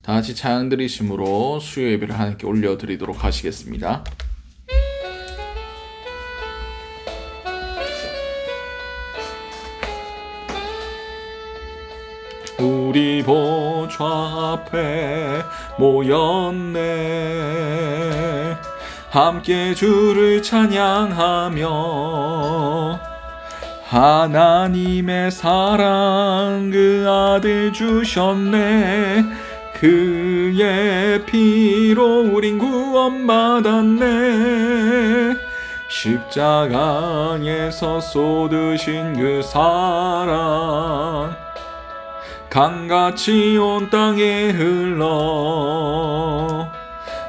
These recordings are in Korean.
다 같이 찬양 드리심으로 수요 예배를 하나님께 올려드리도록 하시겠습니다. 우리 보좌 앞에 모였네. 함께 주를 찬양하며 하나님의 사랑 그 아들 주셨네. 그의 피로 우린 구원받았네. 십자가에서 쏟으신 그 사랑 강같이 온 땅에 흘러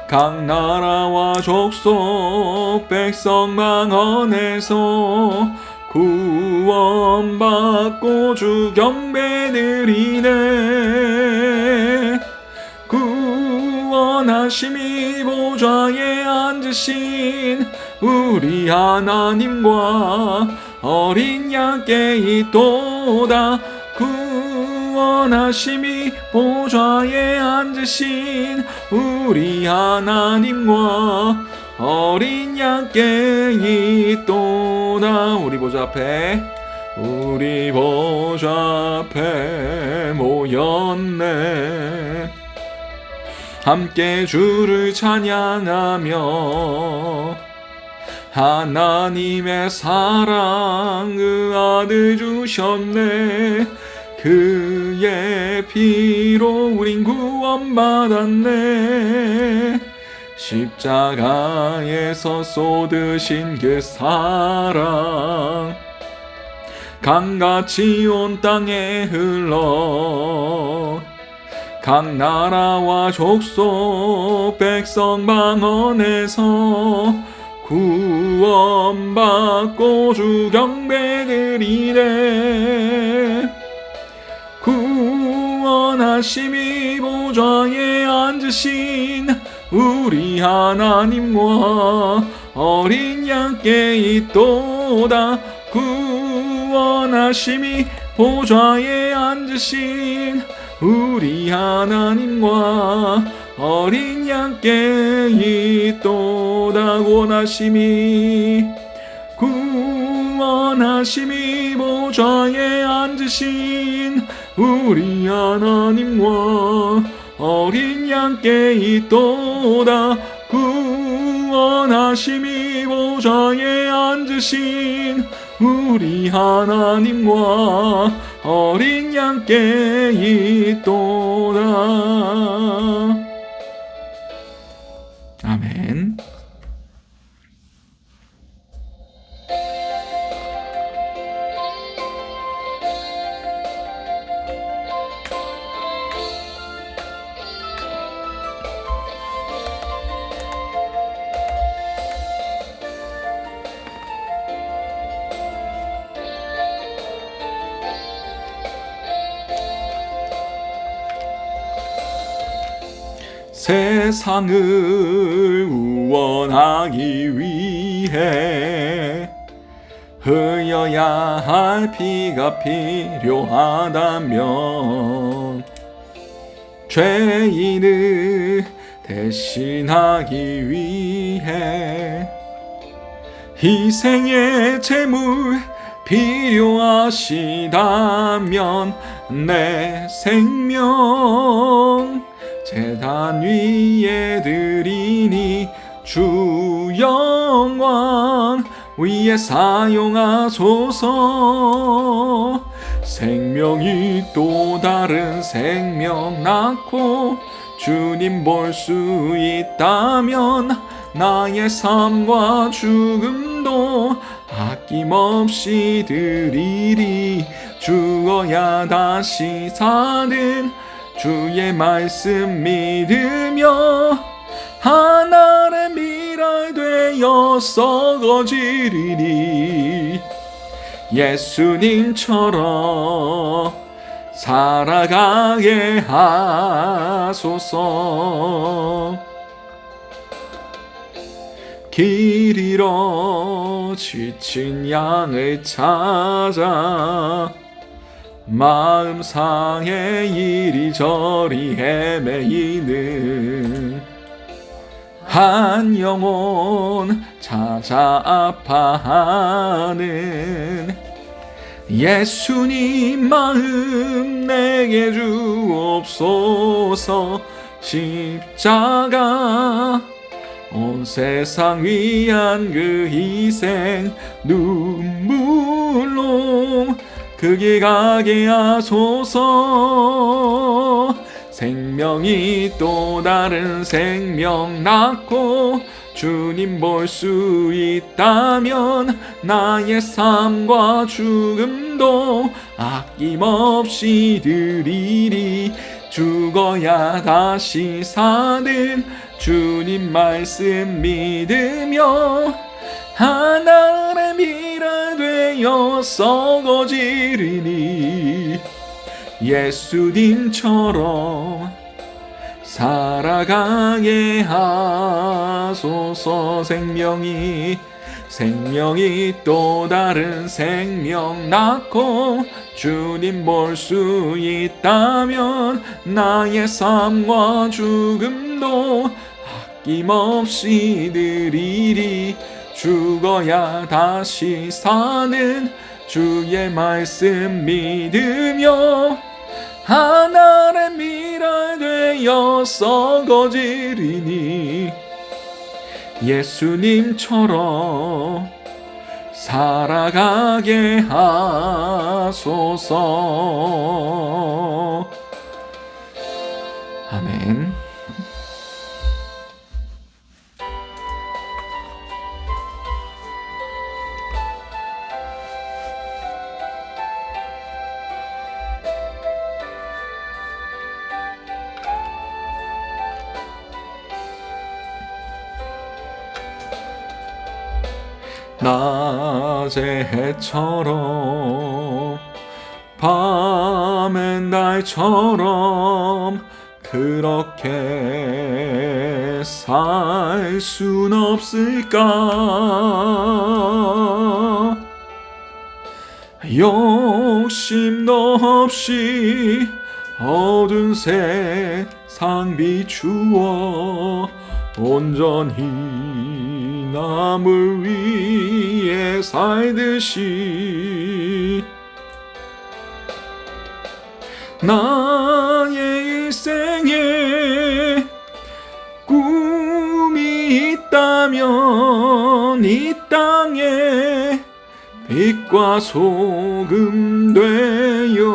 각 나라와 족속 백성 망언에서 구원받고 주 경배드리네. 구원하심이 보좌에 앉으신 우리 하나님과 어린 양께 있도다. 구원하심이 보좌에 앉으신 우리 하나님과 어린 양께 있도다. 우리 보좌 앞에 모였네. 함께 주를 찬양하며 하나님의 사랑 그 아들 주셨네. 그의 피로 우린 구원받았네. 십자가에서 쏟으신 그 사랑 강같이 온 땅에 흘러 각 나라와 족속 백성 망언에서 구원받고 주 경배드리네. 구원하심이 보좌에 앉으신 우리 하나님과 어린 양께 있도다. 구원하심이 보좌에 앉으신 우리 하나님과 어린 양께 있도다. 구원하심이 보좌에 앉으신 우리 하나님과 어린 양께 있도다. 구원하심이 보좌에 앉으신 우리 하나님과 어린 양께 있도다. 아멘. 세상을 구원하기 위해 흘려야 할 피가 필요하다면 죄인을 대신하기 위해 희생의 제물 필요하시다면 내 생명 제단 위에 드리니 주 영광 위에 사용하소서. 생명이 또 다른 생명 낳고 주님 볼 수 있다면 나의 삶과 죽음도 아낌없이 드리리. 죽어야 다시 사는 주의 말씀 믿으며 하늘의 미랄 되어 썩어지리니 예수님처럼 살아가게 하소서. 길 잃어 지친 양을 찾아 마음 상해 이리저리 헤매이는 한 영혼 찾아 아파하는 예수님 마음 내게 주옵소서. 십자가 온 세상 위한 그 희생 눈물로 그길 가게 하소서. 생명이 또 다른 생명 낳고 주님 볼 수 있다면 나의 삶과 죽음도 아낌없이 드리리. 죽어야 다시 사는 주님 말씀 믿으며 하늘의 미랄 되어 썩어지리니 예수님처럼 살아가게 하소서. 생명이 또 다른 생명 낳고 주님 볼 수 있다면 나의 삶과 죽음도 아낌없이 드리리. 죽어야 다시 사는 주의 말씀 믿으며 하늘의 미랄 되어 썩어지리니 예수님처럼 살아가게 하소서. 아멘. 낮의 해처럼 밤엔 달처럼 그렇게 살 순 없을까? 욕심도 없이 어두운 세상 비추어 온전히 남을 위해 살듯이 나의 일생에 꿈이 있다면 이 땅에 빛과 소금 되어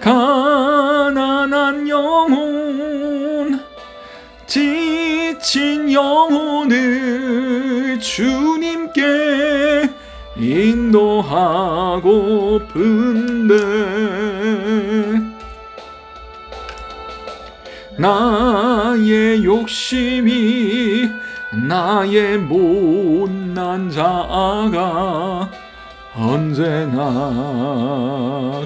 가난한 영혼 지친 영혼을 주님께 인도하고픈데 나의 욕심이 나의 못난 자아가 언제나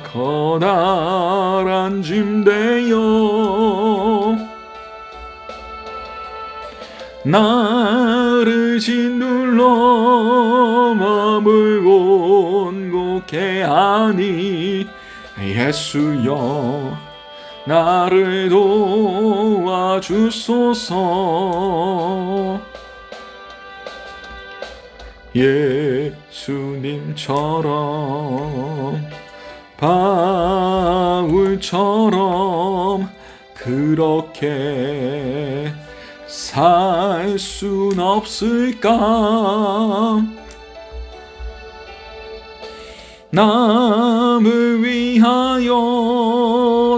커다란 짐 되어 나를 짓눌러 마음을 곤곡해 하니 예수여 나를 도와주소서. 예수님처럼 바울처럼 그렇게 살 순 없을까? 남을 위하여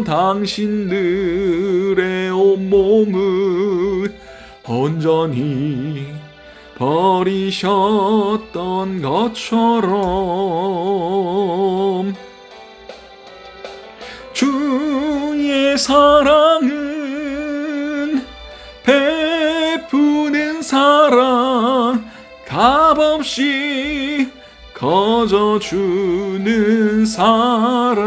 당신들의 온몸을 온전히 버리셨던 것처럼 주의 사랑은 베푸는 사랑 값없이 거저주는 사랑.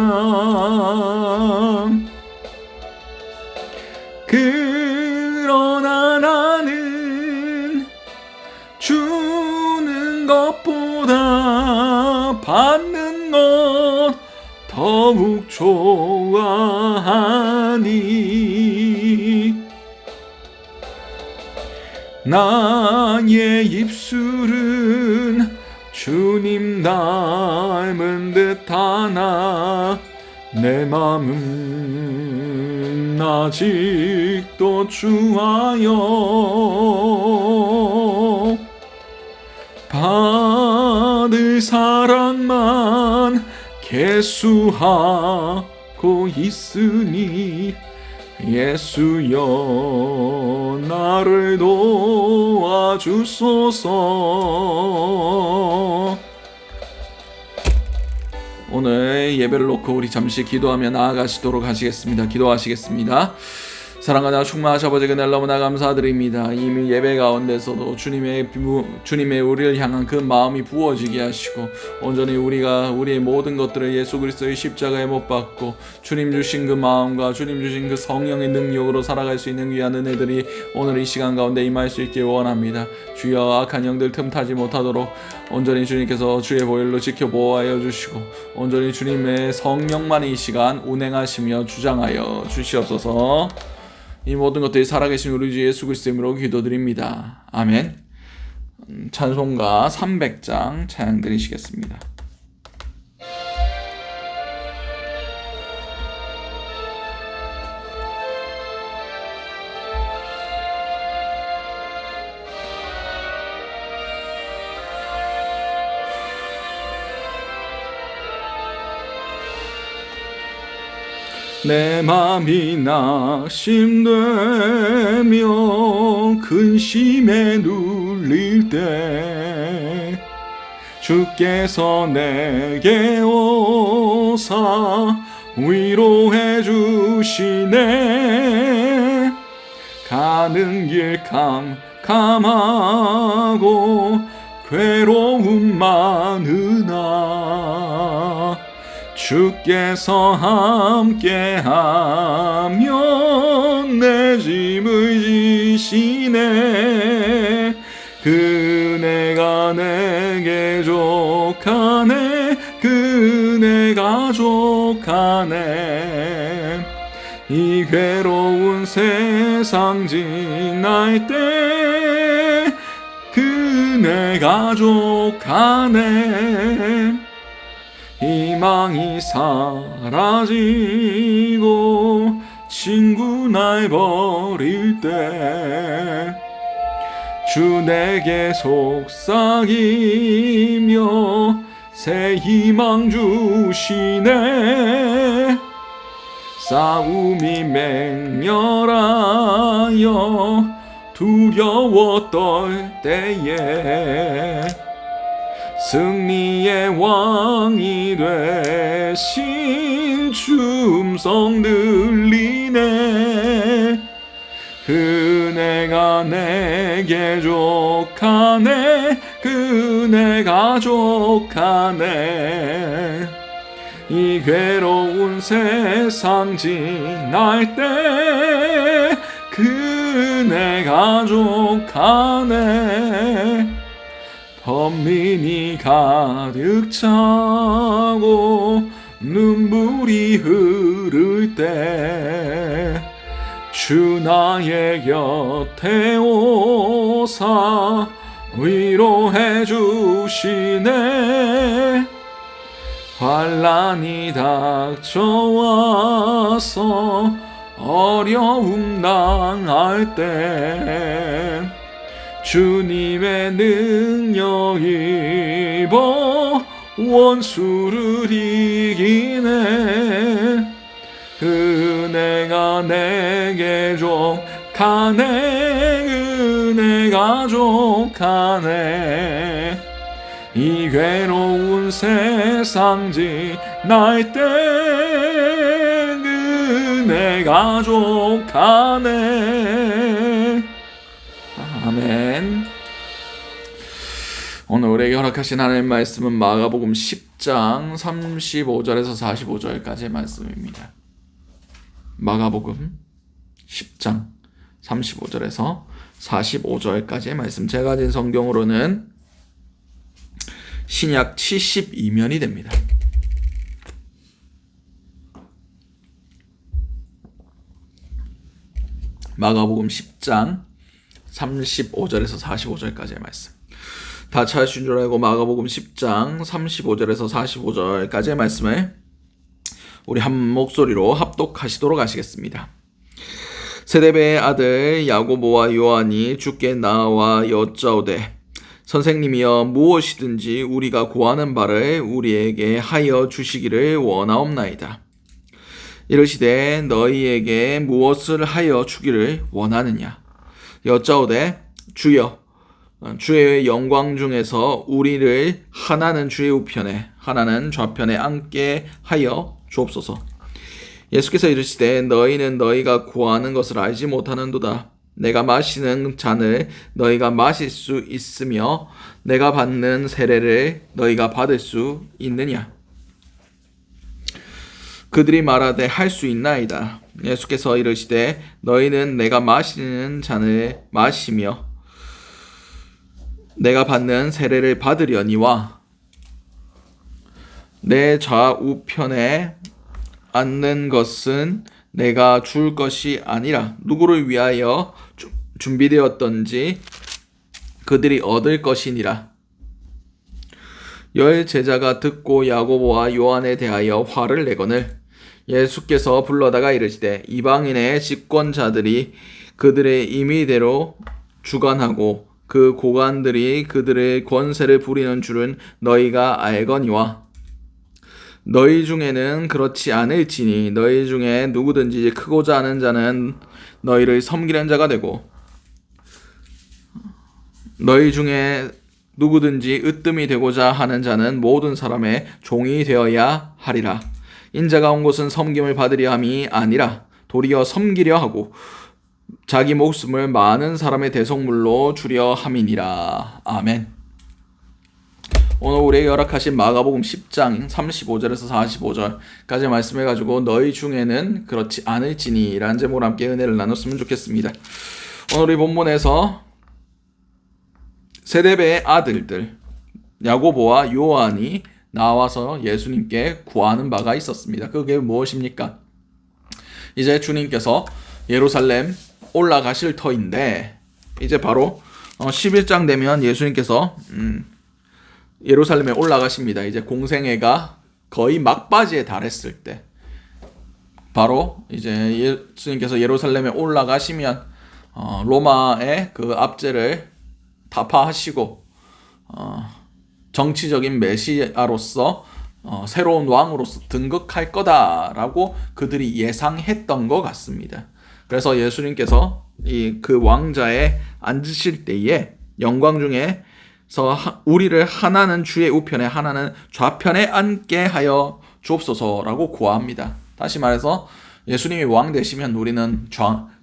그러나 나는 주는 것보다 좋아하니 나의 입술은 주님 닮은 듯하나 내 맘은 아직도 주하여 받을 사랑만 계수하고 있으니 예수여 나를 도와주소서. 오늘 예배를 놓고 우리 잠시 기도하며 나아가시도록 하시겠습니다. 기도하시겠습니다. 사랑하나 충만하신 아버지 그날 너무나 감사드립니다. 이미 예배 가운데서도 주님의 우리를 향한 그 마음이 부어지게 하시고 온전히 우리가 우리의 모든 것들을 예수 그리스도의 십자가에 못 박고 주님 주신 그 마음과 주님 주신 그 성령의 능력으로 살아갈 수 있는 귀한 은혜들이 오늘 이 시간 가운데 임할 수 있길 원합니다. 주여 악한 영들 틈타지 못하도록 온전히 주님께서 주의 보혈로 지켜 보호하여 주시고 온전히 주님의 성령만 이 시간 운행하시며 주장하여 주시옵소서. 이 모든 것들이 살아계신 우리 주 예수 그리스도의 이름으로 기도드립니다. 아멘. 찬송가 300장 찬양 드리시겠습니다. 내 맘이 낙심되며 근심에 눌릴 때 주께서 내게 오사 위로해 주시네. 가는 길 캄캄하고 괴로움 많으나 주께서 함께하면 내 짐을 지시네. 그네가 내게 족하네. 그네가 족하네. 이 괴로운 세상 지날 때 그네가 족하네. 희망이 사라지고 친구 날 버릴 때 주 내게 속삭이며 새 희망 주시네. 싸움이 맹렬하여 두려워 떨 때에 승리의 왕이 되신 춤성 들리네. 그네가 내게 족하네. 그네가 족하네. 이 괴로운 세상 지날 때 그네가 족하네. 번민이 가득 차고 눈물이 흐를 때 주 나의 곁에 오사 위로해 주시네. 환난이 닥쳐와서 어려움 당할 때 주님의 능력 입어 원수를 이기네. 은혜가 내게 족하네. 은혜가 족하네. 이 괴로운 세상 지날 때 은혜가 족하네. 아멘. 오늘 우리에게 허락하신 하나님의 말씀은 마가복음 10장 35절에서 45절까지의 말씀입니다. 마가복음 10장 35절에서 45절까지의 말씀. 제가 가진 성경으로는 신약 72면이 됩니다. 마가복음 10장 35절에서 45절까지의 말씀. 다 찾으신 줄 알고 마가복음 10장 35절에서 45절까지의 말씀을 우리 한 목소리로 합독하시도록 하시겠습니다. 세데베의 아들 야고보와 요한이 주께 나와 여짜오되 선생님이여 무엇이든지 우리가 구하는 바를 우리에게 하여 주시기를 원하옵나이다. 이르시되 너희에게 무엇을 하여 주기를 원하느냐. 여짜오되 주여 주의 영광 중에서 우리를 하나는 주의 우편에 하나는 좌편에 앉게 하여 주옵소서. 예수께서 이르시되 너희는 너희가 구하는 것을 알지 못하는도다. 내가 마시는 잔을 너희가 마실 수 있으며 내가 받는 세례를 너희가 받을 수 있느냐. 그들이 말하되 할 수 있나이다. 예수께서 이르시되 너희는 내가 마시는 잔을 마시며 내가 받는 세례를 받으려니와 내 좌우편에 앉는 것은 내가 줄 것이 아니라 누구를 위하여 준비되었던지 그들이 얻을 것이니라. 열 제자가 듣고 야고보와 요한에 대하여 화를 내거늘 예수께서 불러다가 이르시되 이방인의 집권자들이 그들의 임의대로 주관하고 그 고관들이 그들의 권세를 부리는 줄은 너희가 알거니와 너희 중에는 그렇지 않을지니 너희 중에 누구든지 크고자 하는 자는 너희를 섬기는 자가 되고 너희 중에 누구든지 으뜸이 되고자 하는 자는 모든 사람의 종이 되어야 하리라. 인자가 온 곳은 섬김을 받으려 함이 아니라 도리어 섬기려 하고 자기 목숨을 많은 사람의 대속물로 주려 함이니라. 아멘. 오늘 우리에게 허락하신 마가복음 10장 35절에서 45절까지 말씀해가지고 너희 중에는 그렇지 않을지니 라는 제목으로 함께 은혜를 나눴으면 좋겠습니다. 오늘 이 본문에서 세데베의 아들들 야고보와 요한이 나와서 예수님께 구하는 바가 있었습니다. 그게 무엇입니까? 이제 주님께서 예루살렘 올라가실 터인데 이제 바로 11장 되면 예수님께서 예루살렘에 올라가십니다. 이제 공생애가 거의 막바지에 달했을 때 바로 이제 예수님께서 예루살렘에 올라가시면 로마의 그 압제를 타파하시고 정치적인 메시아로서 새로운 왕으로서 등극할 거다라고 그들이 예상했던 것 같습니다. 그래서 예수님께서 그 왕자에 앉으실 때에 영광 중에서 우리를 하나는 주의 우편에 하나는 좌편에 앉게 하여 주옵소서라고 구합니다. 다시 말해서 예수님이 왕 되시면 우리는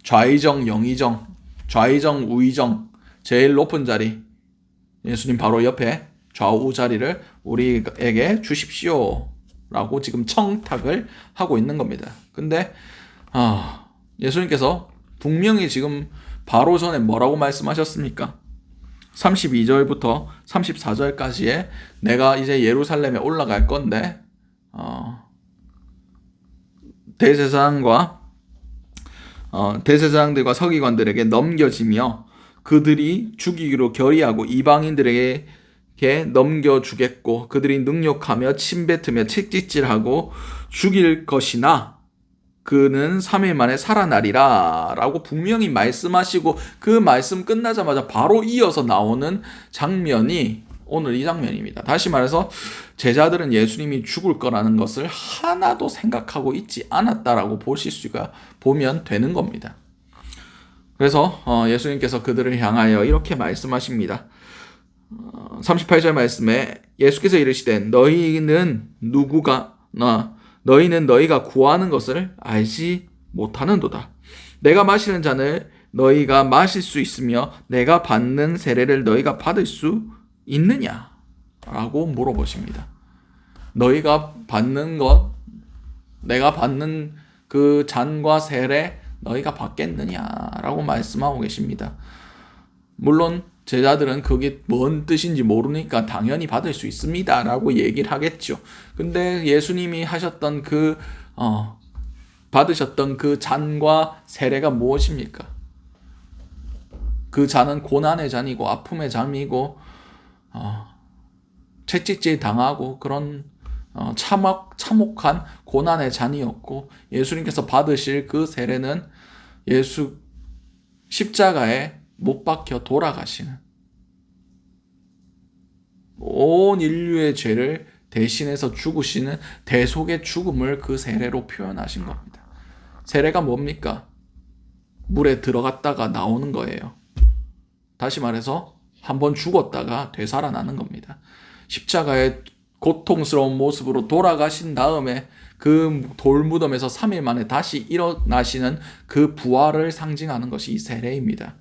좌의정, 영의정, 좌의정, 우의정 제일 높은 자리 예수님 바로 옆에 좌우 자리를 우리에게 주십시오 라고 지금 청탁을 하고 있는 겁니다. 근데 예수님께서 분명히 지금 바로 전에 뭐라고 말씀하셨습니까? 32절부터 34절까지에 내가 이제 예루살렘에 올라갈 건데 대제사장들과 서기관들에게 넘겨지며 그들이 죽이기로 결의하고 이방인들에게 넘겨주겠고 그들이 능욕하며 침뱉으며 채찍질하고 죽일 것이나 그는 3일 만에 살아나리라 라고 분명히 말씀하시고 그 말씀 끝나자마자 바로 이어서 나오는 장면이 오늘 이 장면입니다. 다시 말해서 제자들은 예수님이 죽을 거라는 것을 하나도 생각하고 있지 않았다라고 보면 되는 겁니다. 그래서 예수님께서 그들을 향하여 이렇게 말씀하십니다. 38절 말씀에 예수께서 이르시되 너희는 너희가 구하는 것을 알지 못하는도다. 내가 마시는 잔을 너희가 마실 수 있으며 내가 받는 세례를 너희가 받을 수 있느냐? 라고 물어보십니다. 너희가 받는 것, 내가 받는 그 잔과 세례 너희가 받겠느냐라고 말씀하고 계십니다. 물론 제자들은 그게 뭔 뜻인지 모르니까 당연히 받을 수 있습니다 라고 얘기를 하겠죠. 근데 예수님이 하셨던 받으셨던 그 잔과 세례가 무엇입니까? 그 잔은 고난의 잔이고 아픔의 잔이고 채찍질 당하고 그런 참혹한 고난의 잔이었고, 예수님께서 받으실 그 세례는 예수 십자가에 못 박혀 돌아가시는, 온 인류의 죄를 대신해서 죽으시는 대속의 죽음을 그 세례로 표현하신 겁니다. 세례가 뭡니까? 물에 들어갔다가 나오는 거예요. 다시 말해서 한번 죽었다가 되살아나는 겁니다. 십자가의 고통스러운 모습으로 돌아가신 다음에 그 돌무덤에서 3일 만에 다시 일어나시는 그 부활을 상징하는 것이 이 세례입니다.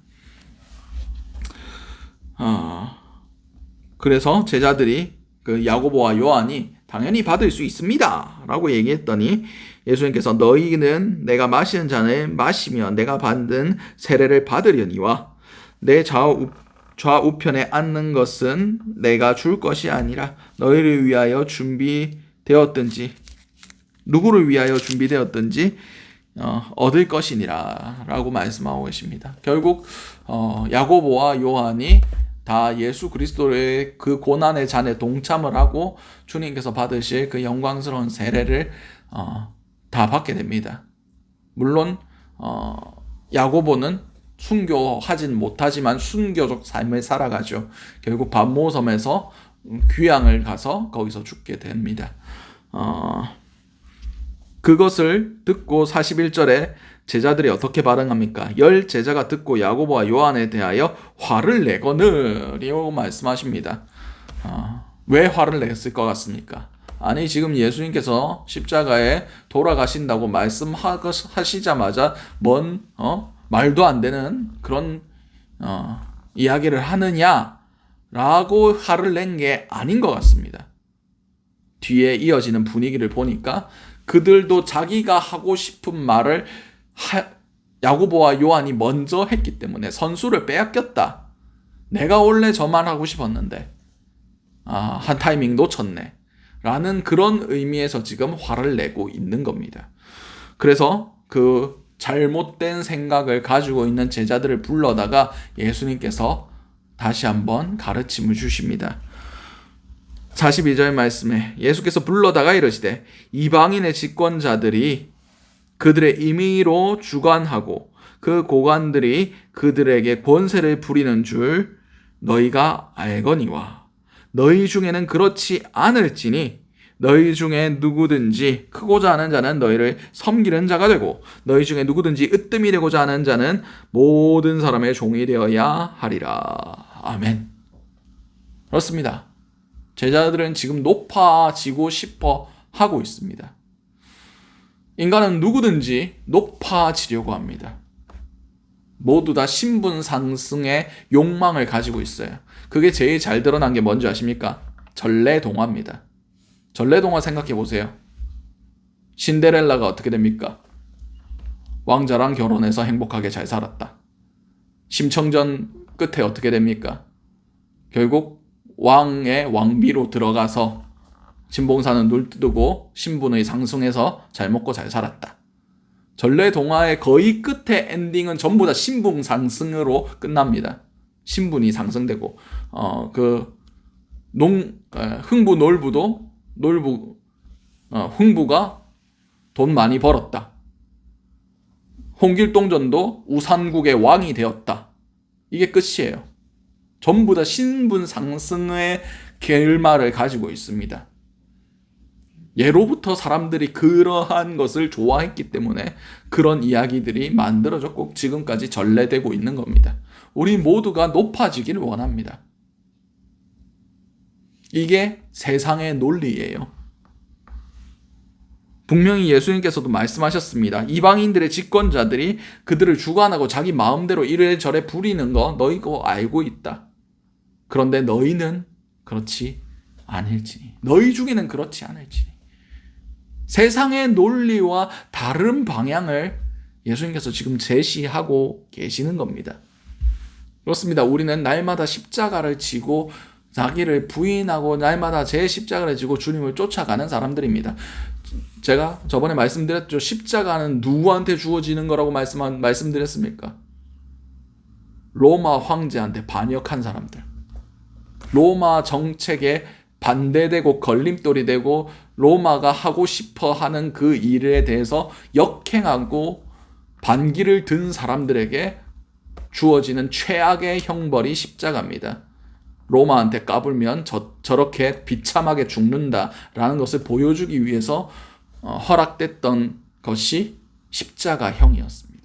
그래서 제자들이 그 야고보와 요한이 당연히 받을 수 있습니다 라고 얘기했더니 예수님께서 너희는 내가 마시는 잔을 마시면 내가 받은 세례를 받으려니와 내 좌우편에 앉는 것은 내가 줄 것이 아니라 너희를 위하여 준비되었든지 누구를 위하여 준비되었든지 얻을 것이니라 라고 말씀하고 계십니다. 결국 야고보와 요한이 다 예수 그리스도의 그 고난의 잔에 동참을 하고 주님께서 받으실 그 영광스러운 세례를 다 받게 됩니다. 물론 야고보는 순교하진 못하지만 순교적 삶을 살아가죠. 결국 반모섬에서 귀양을 가서 거기서 죽게 됩니다. 그것을 듣고 41절에 제자들이 어떻게 반응합니까? 10 제자가 듣고 야고보와 요한에 대하여 화를 내거늘이라고 말씀하십니다. 왜 화를 냈을 것 같습니까? 아니 지금 예수님께서 십자가에 돌아가신다고 말씀하시자마자 말도 안 되는 그런 이야기를 하느냐라고 화를 낸 게 아닌 것 같습니다. 뒤에 이어지는 분위기를 보니까 그들도 자기가 하고 싶은 말을 야고보와 요한이 먼저 했기 때문에 선수를 빼앗겼다. 내가 원래 저 말 하고 싶었는데 한 타이밍 놓쳤네 라는 그런 의미에서 지금 화를 내고 있는 겁니다. 그래서 그 잘못된 생각을 가지고 있는 제자들을 불러다가 예수님께서 다시 한번 가르침을 주십니다. 42절 말씀에 예수께서 불러다가 이르시되 이방인의 집권자들이 그들의 임의로 주관하고 그 고관들이 그들에게 권세를 부리는 줄 너희가 알거니와 너희 중에는 그렇지 않을지니 너희 중에 누구든지 크고자 하는 자는 너희를 섬기는 자가 되고 너희 중에 누구든지 으뜸이 되고자 하는 자는 모든 사람의 종이 되어야 하리라. 아멘. 그렇습니다. 제자들은 지금 높아지고 싶어 하고 있습니다. 인간은 누구든지 높아지려고 합니다. 모두 다 신분 상승의 욕망을 가지고 있어요. 그게 제일 잘 드러난 게 뭔지 아십니까? 전래동화입니다. 전래동화 생각해 보세요. 신데렐라가 어떻게 됩니까? 왕자랑 결혼해서 행복하게 잘 살았다. 심청전 끝에 어떻게 됩니까? 결국 왕의 왕비로 들어가서 진봉사는 눈 뜨고 신분의 상승해서 잘 먹고 잘 살았다. 전래동화의 거의 끝에 엔딩은 전부 다 신분 상승으로 끝납니다. 신분이 상승되고 흥부 흥부가 돈 많이 벌었다. 홍길동전도 우산국의 왕이 되었다. 이게 끝이에요. 전부 다 신분 상승의 결말을 가지고 있습니다. 예로부터 사람들이 그러한 것을 좋아했기 때문에 그런 이야기들이 만들어졌고 지금까지 전래되고 있는 겁니다. 우리 모두가 높아지기를 원합니다. 이게 세상의 논리예요. 분명히 예수님께서도 말씀하셨습니다. 이방인들의 집권자들이 그들을 주관하고 자기 마음대로 이래저래 부리는 거 너희가 알고 있다. 그런데 너희는 그렇지 않을지니. 너희 중에는 그렇지 않을지니. 세상의 논리와 다른 방향을 예수님께서 지금 제시하고 계시는 겁니다. 그렇습니다. 우리는 날마다 십자가를 지고 자기를 부인하고 날마다 제 십자가를 지고 주님을 쫓아가는 사람들입니다. 제가 저번에 말씀드렸죠. 십자가는 누구한테 주어지는 거라고 말씀드렸습니까? 로마 황제한테 반역한 사람들, 로마 정책에 반대되고 걸림돌이 되고 로마가 하고 싶어 하는 그 일에 대해서 역행하고 반기를 든 사람들에게 주어지는 최악의 형벌이 십자가입니다. 로마한테 까불면 저렇게 비참하게 죽는다라는 것을 보여주기 위해서 허락됐던 것이 십자가형이었습니다.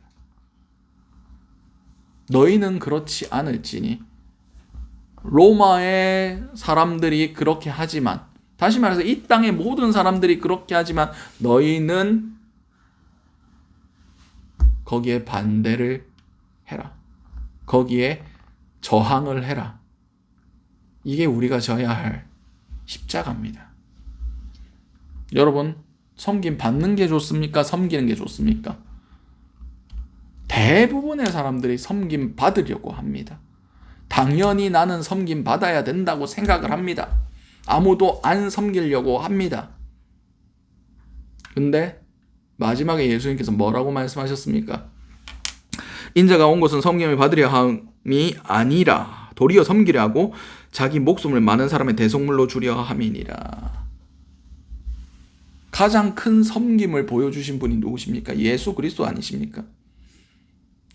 너희는 그렇지 않을지니, 로마의 사람들이 그렇게 하지만, 다시 말해서 이 땅의 모든 사람들이 그렇게 하지만 너희는 거기에 반대를 해라. 거기에 저항을 해라. 이게 우리가 져야 할 십자가입니다. 여러분, 섬김 받는 게 좋습니까? 섬기는 게 좋습니까? 대부분의 사람들이 섬김 받으려고 합니다. 당연히 나는 섬김 받아야 된다고 생각을 합니다. 아무도 안 섬기려고 합니다. 근데 마지막에 예수님께서 뭐라고 말씀하셨습니까? 인자가 온 것은 섬김을 받으려 함이 아니라 도리어 섬기려 하고 자기 목숨을 많은 사람의 대속물로 주려 함이니라. 가장 큰 섬김을 보여주신 분이 누구십니까? 예수 그리스도 아니십니까?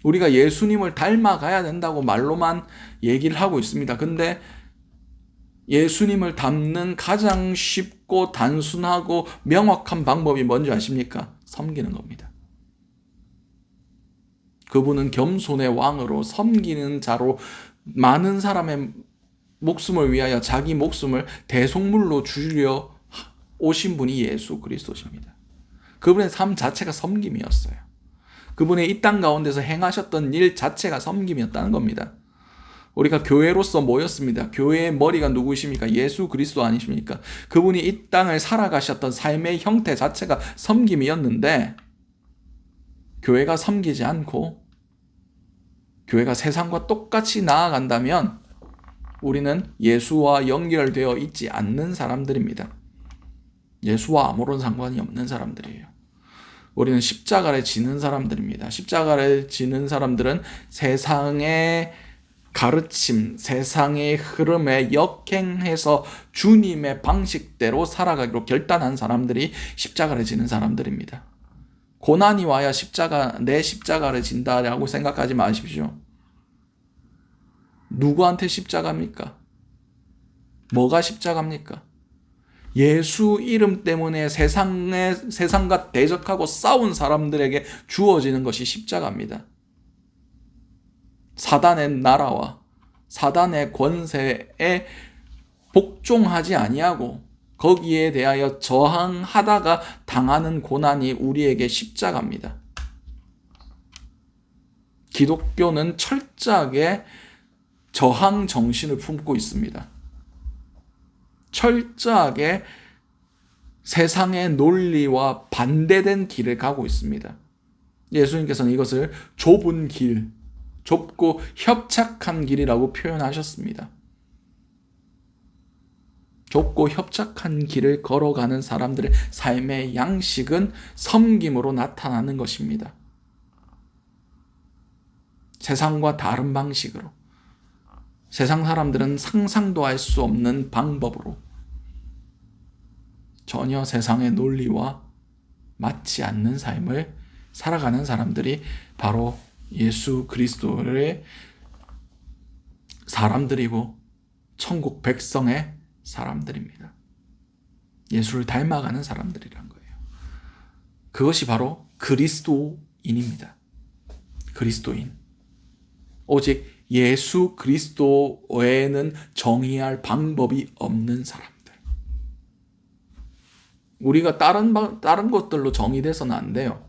우리가 예수님을 닮아가야 된다고 말로만 얘기를 하고 있습니다. 근데 예수님을 닮는 가장 쉽고 단순하고 명확한 방법이 뭔지 아십니까? 섬기는 겁니다. 그분은 겸손의 왕으로 섬기는 자로 많은 사람의 목숨을 위하여 자기 목숨을 대속물로 주려 오신 분이 예수 그리스도십니다. 그분의 삶 자체가 섬김이었어요. 그분의 이 땅 가운데서 행하셨던 일 자체가 섬김이었다는 겁니다. 우리가 교회로서 모였습니다. 교회의 머리가 누구십니까? 예수 그리스도 아니십니까? 그분이 이 땅을 살아가셨던 삶의 형태 자체가 섬김이었는데, 교회가 섬기지 않고 교회가 세상과 똑같이 나아간다면 우리는 예수와 연결되어 있지 않는 사람들입니다. 예수와 아무런 상관이 없는 사람들이에요. 우리는 십자가를 지는 사람들입니다. 십자가를 지는 사람들은 세상의 가르침, 세상의 흐름에 역행해서 주님의 방식대로 살아가기로 결단한 사람들이 십자가를 지는 사람들입니다. 고난이 와야 내 십자가를 진다라고 생각하지 마십시오. 누구한테 십자가입니까? 뭐가 십자가입니까? 예수 이름 때문에 세상과 대적하고 싸운 사람들에게 주어지는 것이 십자가입니다. 사단의 나라와 사단의 권세에 복종하지 아니하고 거기에 대하여 저항하다가 당하는 고난이 우리에게 십자가입니다. 기독교는 철저하게 저항 정신을 품고 있습니다. 철저하게 세상의 논리와 반대된 길을 가고 있습니다. 예수님께서는 이것을 좁은 길, 좁고 협착한 길이라고 표현하셨습니다. 좁고 협착한 길을 걸어가는 사람들의 삶의 양식은 섬김으로 나타나는 것입니다. 세상과 다른 방식으로, 세상 사람들은 상상도 할 수 없는 방법으로, 전혀 세상의 논리와 맞지 않는 삶을 살아가는 사람들이 바로 예수 그리스도의 사람들이고 천국 백성의 사람들입니다. 예수를 닮아가는 사람들이란 거예요. 그것이 바로 그리스도인입니다. 그리스도인. 오직 예수 그리스도 외에는 정의할 방법이 없는 사람들. 우리가 다른 것들로 정의돼서는 안 돼요.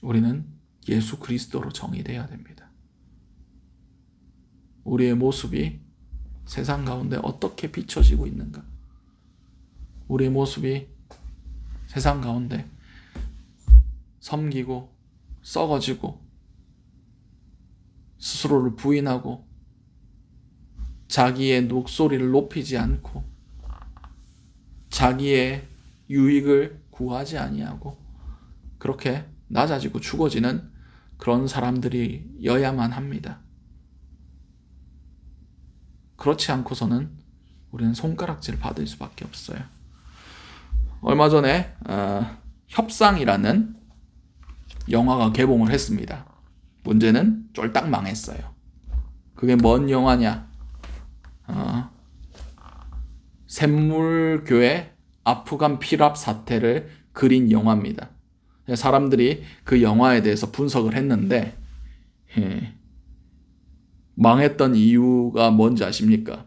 우리는 예수 그리스도로 정의돼야 됩니다. 우리의 모습이 세상 가운데 어떻게 비춰지고 있는가? 우리의 모습이 세상 가운데 섬기고 썩어지고 스스로를 부인하고 자기의 목소리를 높이지 않고 자기의 유익을 구하지 아니하고 그렇게 낮아지고 죽어지는 그런 사람들이어야만 합니다. 그렇지 않고서는 우리는 손가락질 받을 수밖에 없어요. 얼마 전에 협상이라는 영화가 개봉을 했습니다. 문제는 쫄딱 망했어요. 그게 뭔 영화냐? 샘물교회 아프간 피랍 사태를 그린 영화입니다. 사람들이 그 영화에 대해서 분석을 했는데 망했던 이유가 뭔지 아십니까?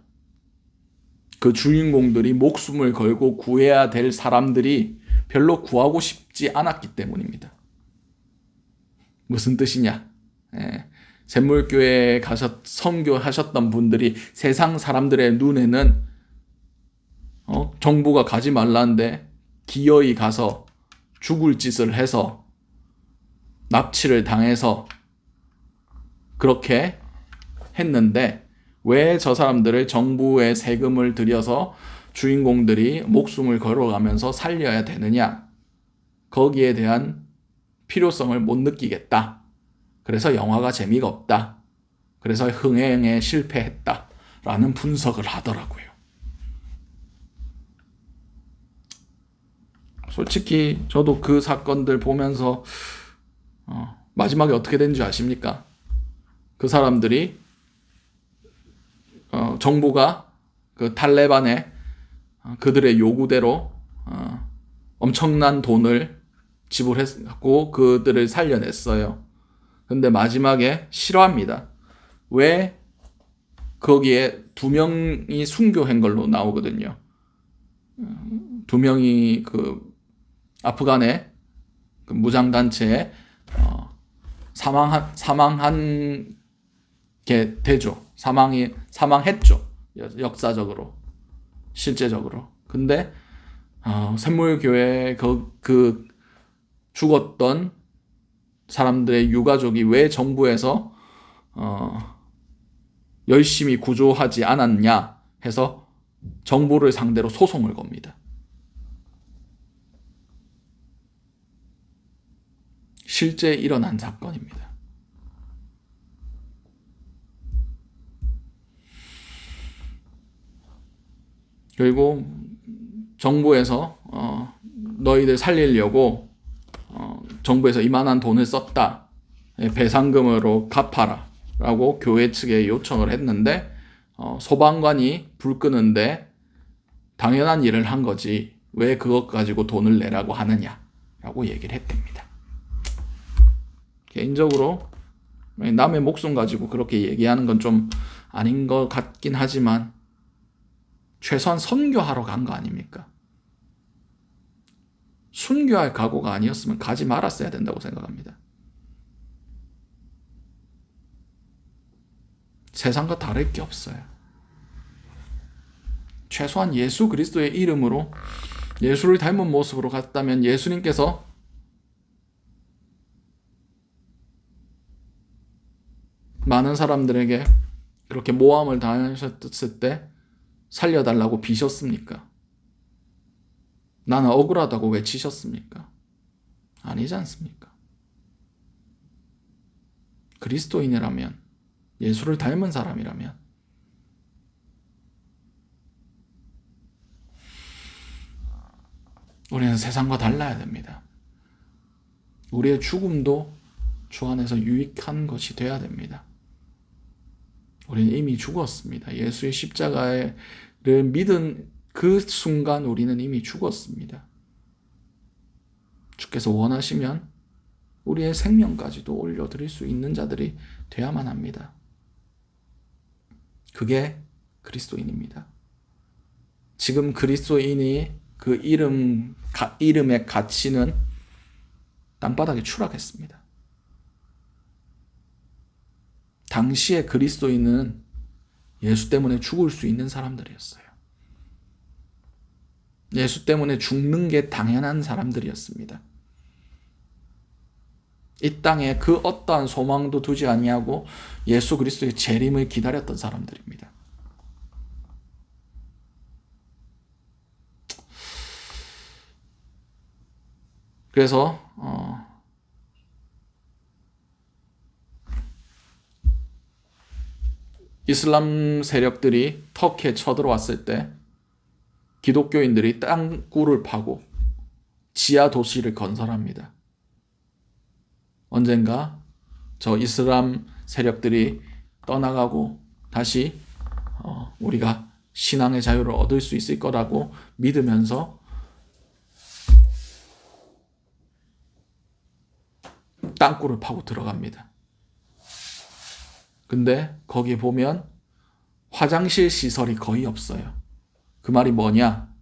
그 주인공들이 목숨을 걸고 구해야 될 사람들이 별로 구하고 싶지 않았기 때문입니다. 무슨 뜻이냐? 샘물교회에 선교하셨던 분들이 세상 사람들의 눈에는 정부가 가지 말라는데 기어이 가서 죽을 짓을 해서 납치를 당해서 그렇게 했는데 왜 저 사람들을 정부의 세금을 들여서 주인공들이 목숨을 걸어가면서 살려야 되느냐? 거기에 대한 필요성을 못 느끼겠다. 그래서 영화가 재미가 없다. 그래서 흥행에 실패했다. 라는 분석을 하더라고요. 솔직히 저도 그 사건들 보면서 마지막에 어떻게 된지 아십니까? 그 사람들이 정부가 그 탈레반의 그들의 요구대로 엄청난 돈을 지불했고 그들을 살려냈어요. 근데 마지막에 싫어합니다. 왜? 거기에 2명이 순교한 걸로 나오거든요. 2명이 그 아프간의 그 무장단체에 사망한 게 되죠. 사망했죠. 역사적으로. 실제적으로. 근데 샘물교회 그 죽었던 사람들의 유가족이 왜 정부에서 열심히 구조하지 않았냐 해서 정부를 상대로 소송을 겁니다. 실제 일어난 사건입니다. 그리고 정부에서 너희들 살리려고 정부에서 이만한 돈을 썼다. 배상금으로 갚아라. 라고 교회 측에 요청을 했는데 소방관이 불 끄는데 당연한 일을 한 거지 왜 그것 가지고 돈을 내라고 하느냐 라고 얘기를 했답니다. 개인적으로 남의 목숨 가지고 그렇게 얘기하는 건 좀 아닌 것 같긴 하지만 최소한 선교하러 간 거 아닙니까? 순교할 각오가 아니었으면 가지 말았어야 된다고 생각합니다. 세상과 다를 게 없어요. 최소한 예수 그리스도의 이름으로 예수를 닮은 모습으로 갔다면 예수님께서 많은 사람들에게 그렇게 모함을 당하셨을 때 살려달라고 비셨습니까? 나는 억울하다고 외치셨습니까? 아니지 않습니까? 그리스도인이라면, 예수를 닮은 사람이라면 우리는 세상과 달라야 됩니다. 우리의 죽음도 주 안에서 유익한 것이 되어야 됩니다. 우리는 이미 죽었습니다. 예수의 십자가를 믿은 그 순간 우리는 이미 죽었습니다. 주께서 원하시면 우리의 생명까지도 올려드릴 수 있는 자들이 되어야만 합니다. 그게 그리스도인입니다. 지금 그리스도인이 그 이름의 가치는 땅바닥에 추락했습니다. 당시의 그리스도인은 예수 때문에 죽을 수 있는 사람들이었어요. 예수 때문에 죽는 게 당연한 사람들이었습니다. 이 땅에 그 어떠한 소망도 두지 아니하고 예수 그리스도의 재림을 기다렸던 사람들입니다. 그래서 이슬람 세력들이 터키에 쳐들어왔을 때 기독교인들이 땅굴을 파고 지하 도시를 건설합니다. 언젠가 저 이슬람 세력들이 떠나가고 다시 우리가 신앙의 자유를 얻을 수 있을 거라고 믿으면서 땅굴을 파고 들어갑니다. 근데 거기 보면 화장실 시설이 거의 없어요. 그 말이 뭐냐?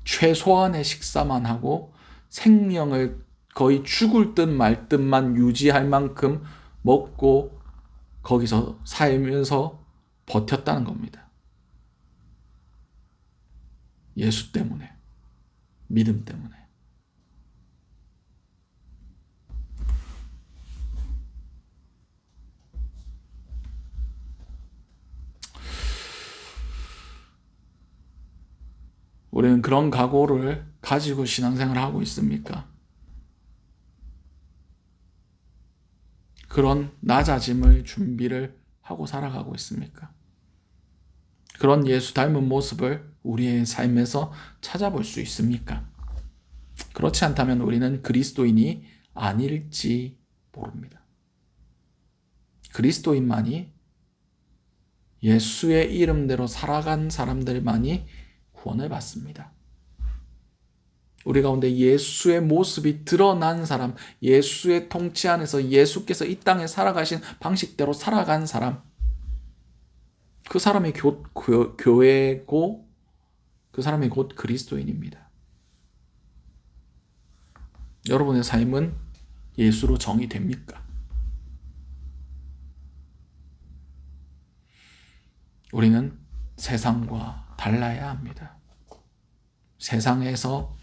최소한의 식사만 하고 생명을 거의 죽을 듯 말 듯만 유지할 만큼 먹고 거기서 살면서 버텼다는 겁니다. 예수 때문에, 믿음 때문에. 우리는 그런 각오를 가지고 신앙생활을 하고 있습니까? 그런 낮아짐을 준비를 하고 살아가고 있습니까? 그런 예수 닮은 모습을 우리의 삶에서 찾아볼 수 있습니까? 그렇지 않다면 우리는 그리스도인이 아닐지 모릅니다. 그리스도인만이, 예수의 이름대로 살아간 사람들만이 구원을 받습니다. 우리 가운데 예수의 모습이 드러난 사람, 예수의 통치 안에서 예수께서 이 땅에 살아가신 방식대로 살아간 사람, 그 사람이 교회고 그 사람이 곧 그리스도인입니다. 여러분의 삶은 예수로 정의됩니까? 우리는 세상과 달라야 합니다. 세상에서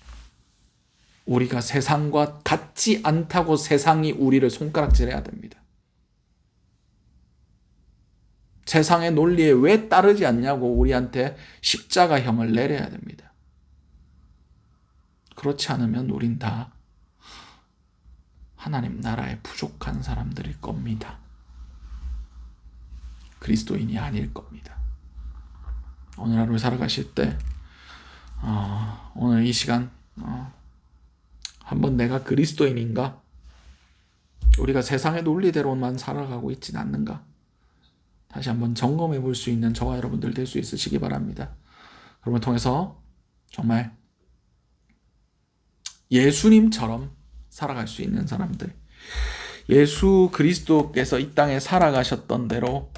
우리가 세상과 같지 않다고 세상이 우리를 손가락질해야 됩니다. 세상의 논리에 왜 따르지 않냐고 우리한테 십자가형을 내려야 됩니다. 그렇지 않으면 우린 다 하나님 나라에 부족한 사람들일 겁니다. 그리스도인이 아닐 겁니다. 오늘 하루 살아가실 때 오늘 이 시간 한번 내가 그리스도인인가? 우리가 세상의 논리대로만 살아가고 있진 않는가? 다시 한번 점검해 볼 수 있는 저와 여러분들 될 수 있으시기 바랍니다. 그러면 통해서 정말 예수님처럼 살아갈 수 있는 사람들, 예수 그리스도께서 이 땅에 살아가셨던 대로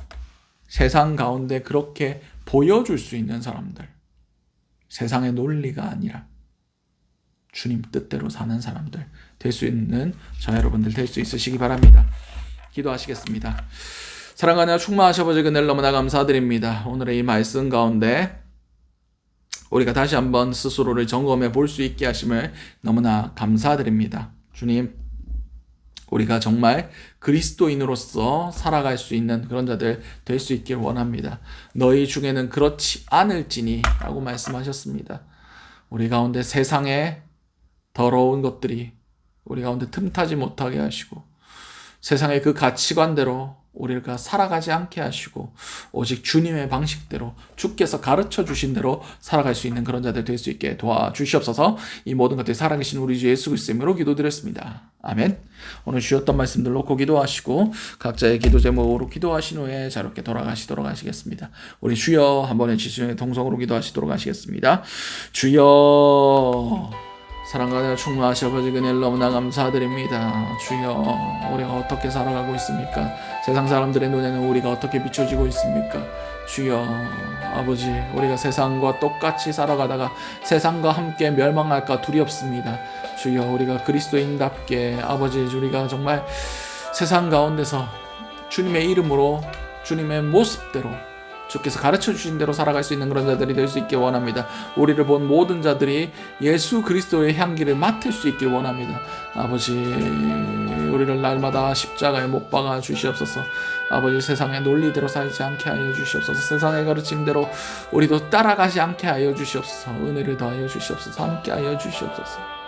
세상 가운데 그렇게 보여줄 수 있는 사람들, 세상의 논리가 아니라 주님 뜻대로 사는 사람들 될 수 있는 저 여러분들 될 수 있으시기 바랍니다. 기도하시겠습니다. 사랑하며 충만하셔 아버지 그늘 너무나 감사드립니다. 오늘의 이 말씀 가운데 우리가 다시 한번 스스로를 점검해 볼 수 있게 하심을 너무나 감사드립니다. 주님, 우리가 정말 그리스도인으로서 살아갈 수 있는 그런 자들 될 수 있길 원합니다. 너희 중에는 그렇지 않을지니 라고 말씀하셨습니다. 우리 가운데 세상의 더러운 것들이 우리 가운데 틈타지 못하게 하시고 세상의 그 가치관대로 우리가 살아가지 않게 하시고 오직 주님의 방식대로 주께서 가르쳐 주신 대로 살아갈 수 있는 그런 자들 될 수 있게 도와주시옵소서. 이 모든 것들이 살아계신 우리 주 예수 그리스도의 이름으로 기도드렸습니다. 아멘. 오늘 주셨던 말씀들 놓고 기도하시고 각자의 기도 제목으로 기도하신 후에 자유롭게 돌아가시도록 하시겠습니다. 우리 주여 한번 해주시면 동성으로 기도하시도록 하시겠습니다. 주여, 사랑과 충만하신 아버지 그늘 너무나 감사드립니다. 주여, 우리가 어떻게 살아가고 있습니까? 세상 사람들의 눈에는 우리가 어떻게 비춰지고 있습니까? 주여, 아버지, 우리가 세상과 똑같이 살아가다가 세상과 함께 멸망할까 두렵습니다. 주여, 우리가 그리스도인답게 아버지, 우리가 정말 세상 가운데서 주님의 이름으로 주님의 모습대로 주께서 가르쳐 주신 대로 살아갈 수 있는 그런 자들이 될 수 있길 원합니다. 우리를 본 모든 자들이 예수 그리스도의 향기를 맡을 수 있길 원합니다. 아버지, 우리를 날마다 십자가에 못 박아 주시옵소서. 아버지, 세상의 논리대로 살지 않게 하여 주시옵소서. 세상의 가르침대로 우리도 따라가지 않게 하여 주시옵소서. 은혜를 더하여 주시옵소서. 함께 하여 주시옵소서.